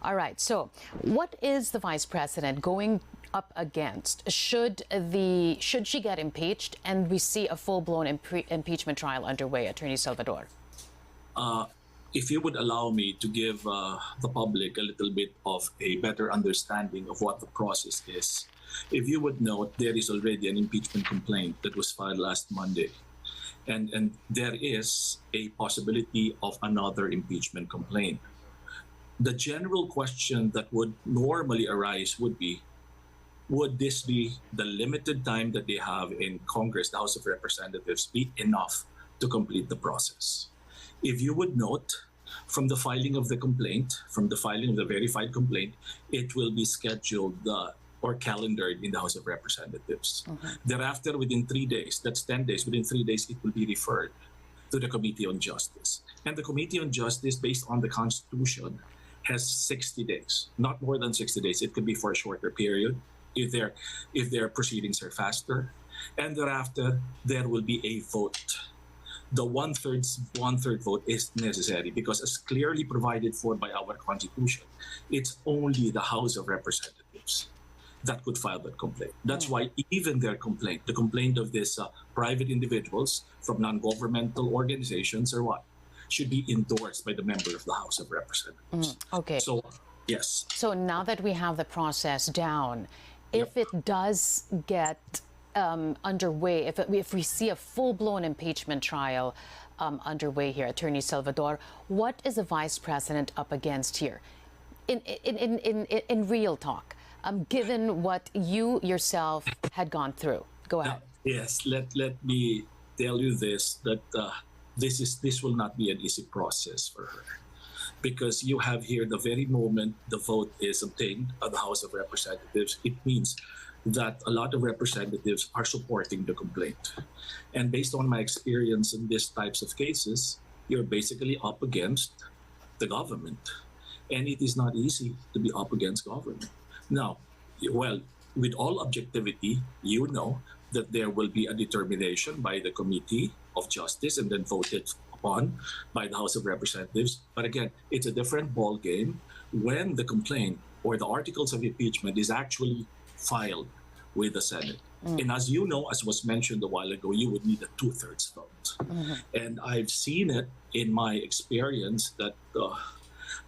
All right. So, what is the vice president going up against? Should she get impeached and we see a full-blown impeachment trial underway, Attorney Salvador? If you would allow me to give the public a little bit of a better understanding of what the process is, if you would note, there is already an impeachment complaint that was filed last Monday. And there is a possibility of another impeachment complaint. The general question that would normally arise would be, would this be the limited time that they have in Congress, the House of Representatives, be enough to complete the process? If you would note, from the filing of the complaint, from the filing of the verified complaint, it will be scheduled or calendared in the House of Representatives. Thereafter, within 3 days, that's 10 days, within 3 days, it will be referred to the Committee on Justice. And the Committee on Justice, based on the Constitution, has 60 days, not more than 60 days. It could be for a shorter period if their proceedings are faster. And thereafter, there will be a vote. The one-third vote is necessary because, as clearly provided for by our Constitution, it's only the House of Representatives that could file that complaint. That's why even their complaint, the complaint of these private individuals from non-governmental organizations or what, should be endorsed by the member of the House of Representatives. Okay. So, yes. So now that we have the process down, if it does get underway, if we see a full-blown impeachment trial underway here, Attorney Salvador, what is the vice president up against here? In real talk, given what you yourself had gone through. Go ahead. Yes, let me tell you this, that this will not be an easy process for her, because you have here the very moment the vote is obtained at the House of Representatives, it means that a lot of representatives are supporting the complaint. And based on my experience in these types of cases, you're basically up against the government. And it is not easy to be up against government. Now, well, with all objectivity, you know that there will be a determination by the Committee of Justice and then voted upon by the House of Representatives. But again, it's a different ball game when the complaint or the articles of impeachment is actually filed with the Senate. And as you know, as was mentioned a while ago, you would need a 2/3 vote. And I've seen it in my experience that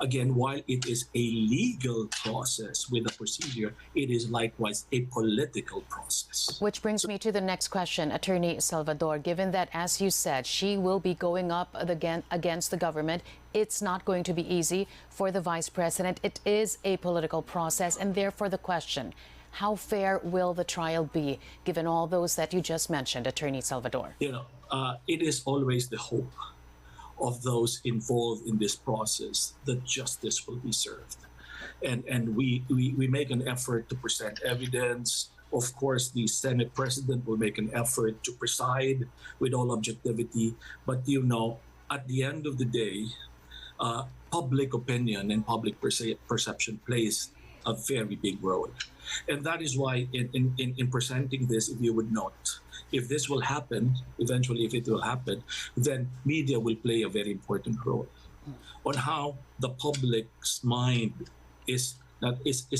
again, while it is a legal process with a procedure, it is likewise a political process. Which brings me to the next question, Attorney Salvador. Given that, as you said, she will be going up again against the government, it's not going to be easy for the vice president. It is a political process, and therefore the question, how fair will the trial be, given all those that you just mentioned, Attorney Salvador? You know, it is always the hope of those involved in this process that justice will be served. And we make an effort to present evidence. Of course, the Senate President will make an effort to preside with all objectivity. But you know, at the end of the day, public opinion and public perception plays a very big role. And that is why in presenting this, if you would note, if this will happen, eventually if it will happen, then media will play a very important role on how the public's mind is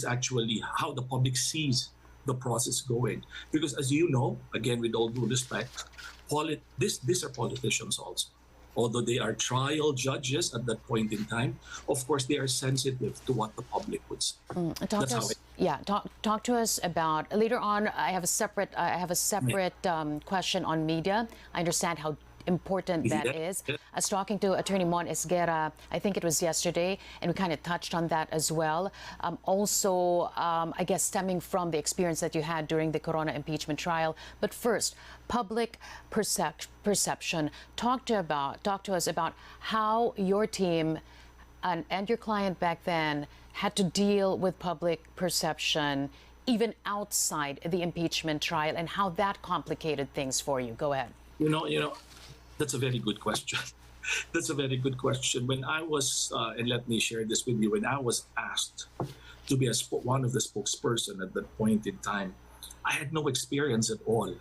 actually how the public sees the process going. Because as you know, again, with all due respect, these are politicians also. Although they are trial judges at that point in time, of course, they are sensitive to what the public would say. Talk to us about later on. I have a separate question on media. I understand how important that is. I was talking to Attorney Mon Esguerra, I think it was yesterday, and we kind of touched on that as well. I guess stemming from the experience that you had during the Corona impeachment trial. But first, public perception. Talk to us about how your team and your client back then had to deal with public perception even outside the impeachment trial, and how that complicated things for you. Go ahead. You know, that's a very good question. That's a very good question. When I was, and let me share this with you, when I was asked to be one of the spokesperson at that point in time, I had no experience at all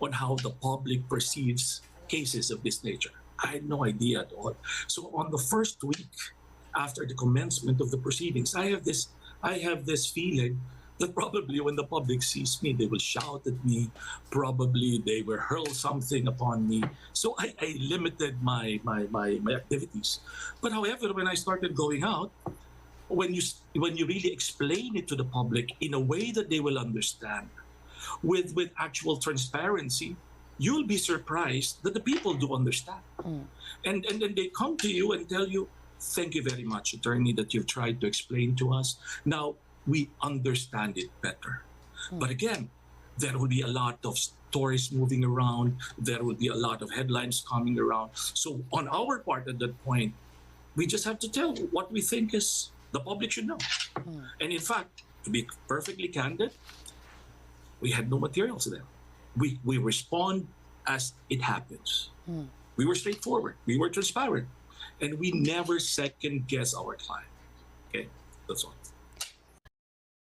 on how the public perceives cases of this nature. I had no idea at all. So on the first week after the commencement of the proceedings, I have this feeling that probably when the public sees me, they will shout at me. Probably they will hurl something upon me. So I limited my activities. But however, when I started going out, when you really explain it to the public in a way that they will understand, with actual transparency, you'll be surprised that the people do understand. And then they come to you and tell you, thank you very much, attorney, that you've tried to explain to us. Now we understand it better. But again, there will be a lot of stories moving around. There will be a lot of headlines coming around. So on our part at that point, we just have to tell what we think is the public should know. And in fact, to be perfectly candid, we had no materials there. We respond as it happens. We were straightforward. We were transparent. And we never second guess our client. Okay, that's all.